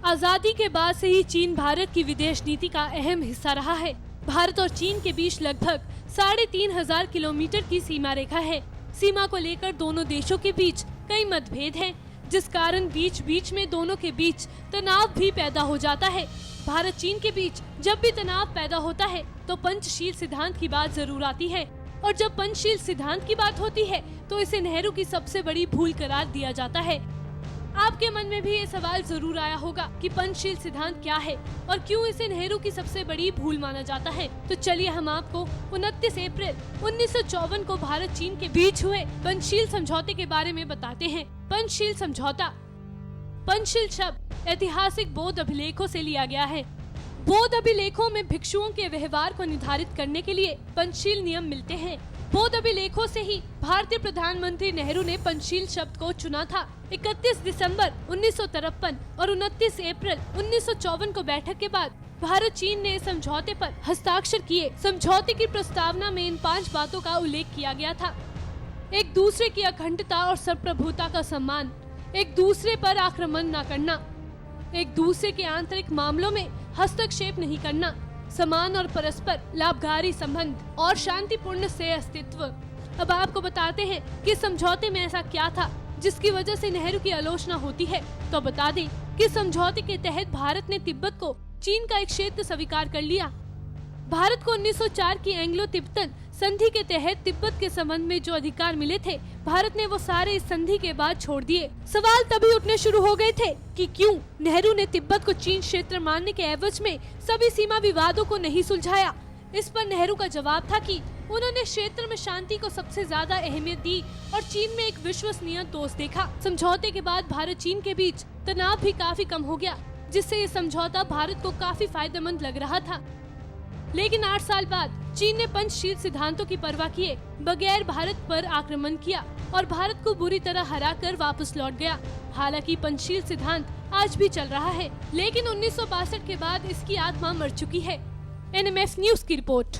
आजादी के बाद से ही चीन भारत की विदेश नीति का अहम हिस्सा रहा है। भारत और चीन के बीच लगभग 3,500 किलोमीटर की सीमा रेखा है। सीमा को लेकर दोनों देशों के बीच कई मतभेद हैं, जिस कारण बीच बीच में दोनों के बीच तनाव भी पैदा हो जाता है। भारत चीन के बीच जब भी तनाव पैदा होता है तो पंचशील सिद्धांत की बात जरूर आती है, और जब पंचशील सिद्धांत की बात होती है तो इसे नेहरू की सबसे बड़ी भूल करार दिया जाता है। आपके मन में भी ये सवाल जरूर आया होगा कि पंचशील सिद्धांत क्या है और क्यों इसे नेहरू की सबसे बड़ी भूल माना जाता है। तो चलिए हम आपको 29 अप्रैल 1954 को भारत चीन के बीच हुए पंचशील समझौते के बारे में बताते हैं। पंचशील समझौता। पंचशील शब्द ऐतिहासिक बौद्ध अभिलेखों से लिया गया है। बौद्ध अभिलेखों में भिक्षुओं के व्यवहार को निर्धारित करने के लिए पंचशील नियम मिलते हैं। बौद्ध अभिलेखों से ही भारतीय प्रधानमंत्री नेहरू ने पंचशील शब्द को चुना था। 31 दिसंबर 1953 और 29 अप्रैल 1954 को बैठक के बाद भारत चीन ने समझौते पर हस्ताक्षर किए। समझौते की प्रस्तावना में इन 5 बातों का उल्लेख किया गया था। एक दूसरे की अखंडता और संप्रभुता का सम्मान, एक दूसरे पर आक्रमण न करना, एक दूसरे के आंतरिक मामलों में हस्तक्षेप नहीं करना, समान और परस्पर लाभकारी संबंध और शांतिपूर्ण सह अस्तित्व। अब आपको बताते हैं कि समझौते में ऐसा क्या था जिसकी वजह से नेहरू की आलोचना होती है। तो बता दें कि समझौते के तहत भारत ने तिब्बत को चीन का एक क्षेत्र स्वीकार कर लिया। भारत को 1904 की एंग्लो तिब्बतन संधि के तहत तिब्बत के संबंध में जो अधिकार मिले थे, भारत ने वो सारे इस संधि के बाद छोड़ दिए। सवाल तभी उठने शुरू हो गए थे कि क्यों नेहरू ने तिब्बत को चीन क्षेत्र मानने के एवज में सभी सीमा विवादों को नहीं सुलझाया। इस पर नेहरू का जवाब था कि उन्होंने क्षेत्र में शांति को सबसे ज्यादा अहमियत दी और चीन में एक विश्वसनीय दोस्त देखा। समझौते के बाद भारत चीन के बीच तनाव भी काफी कम हो गया, जिससे ये समझौता भारत को काफी फायदेमंद लग रहा था। लेकिन 8 साल बाद चीन ने पंचशील सिद्धांतों की परवाह किए बगैर भारत पर आक्रमण किया और भारत को बुरी तरह हराकर वापस लौट गया। हालांकि पंचशील सिद्धांत आज भी चल रहा है, लेकिन 1962 के बाद इसकी आत्मा मर चुकी है। NMS न्यूज की रिपोर्ट।